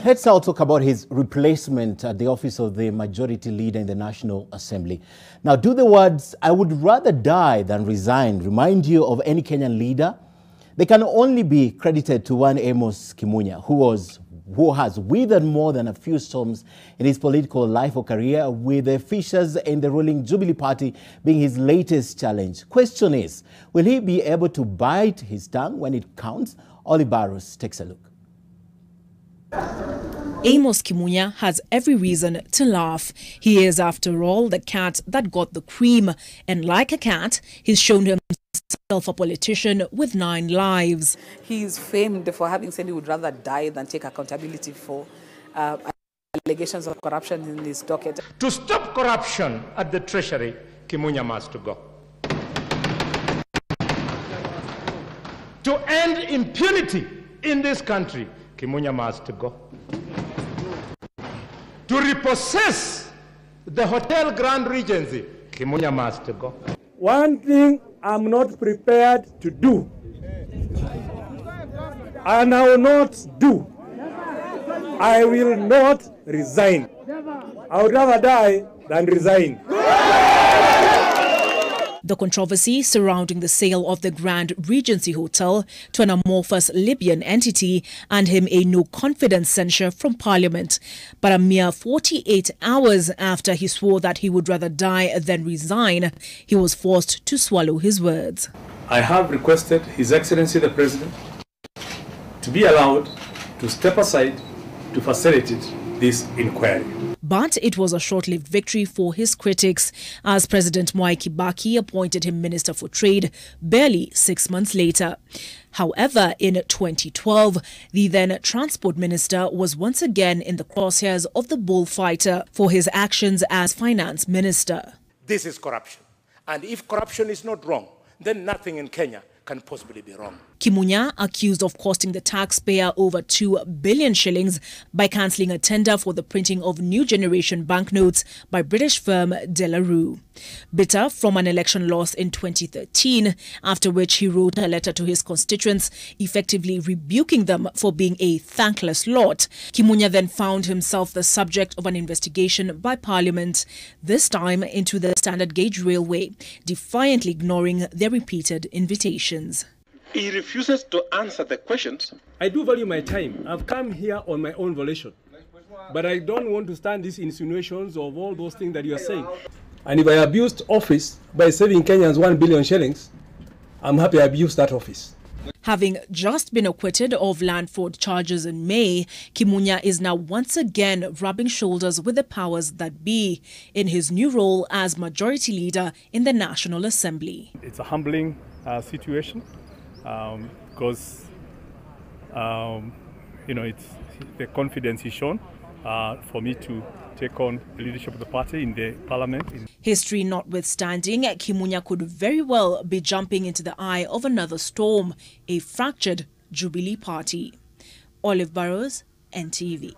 Let's now talk about his replacement at the office of the Majority Leader in the National Assembly. Now, do the words, "I would rather die than resign," remind you of any Kenyan leader? They can only be credited to one Amos Kimunya, who has weathered more than a few storms in his political life or career, with the fissures in the ruling Jubilee Party being his latest challenge. Question is, will he be able to bite his tongue when it counts? Olive Barros takes a look. Amos Kimunya has every reason to laugh. He is, after all, the cat that got the cream. And like a cat, he's shown himself a politician with 9 lives. He's famed for having said he would rather die than take accountability for allegations of corruption in his docket. To stop corruption at the Treasury, Kimunya must go. To end impunity in this country, Kimunya must go. To repossess the Hotel Grand Regency, Kimunya must go. One thing I'm not prepared to do, and I will not do, I will not resign. I would rather die than resign. The controversy surrounding the sale of the Grand Regency Hotel to an amorphous Libyan entity earned him a no-confidence censure from Parliament. But a mere 48 hours after he swore that he would rather die than resign, he was forced to swallow his words. I have requested His Excellency the President to be allowed to step aside to facilitate this inquiry. But it was a short-lived victory for his critics, as President Mwai Kibaki appointed him Minister for Trade barely 6 months later. However, in 2012, the then Transport Minister was once again in the crosshairs of the bullfighter for his actions as Finance Minister. This is corruption. And if corruption is not wrong, then nothing in Kenya can possibly be wrong. Kimunya, accused of costing the taxpayer over 2 billion shillings by cancelling a tender for the printing of new generation banknotes by British firm De La Rue. Bitter from an election loss in 2013, after which he wrote a letter to his constituents, effectively rebuking them for being a thankless lot, Kimunya then found himself the subject of an investigation by Parliament, this time into the standard gauge railway, defiantly ignoring their repeated invitations. He refuses to answer the questions. I do value my time. I've come here on my own volition. But I don't want to stand these insinuations of all those things that you are saying. And if I abused office by saving Kenyans 1 billion shillings, I'm happy I abused that office. Having just been acquitted of land fraud charges in May, Kimunya is now once again rubbing shoulders with the powers that be in his new role as Majority Leader in the National Assembly. It's a humbling situation because, it's the confidence he's shown for me to take on the leadership of the party in the parliament. History notwithstanding, Kimunya could very well be jumping into the eye of another storm, a fractured Jubilee Party. Olive Barros, NTV.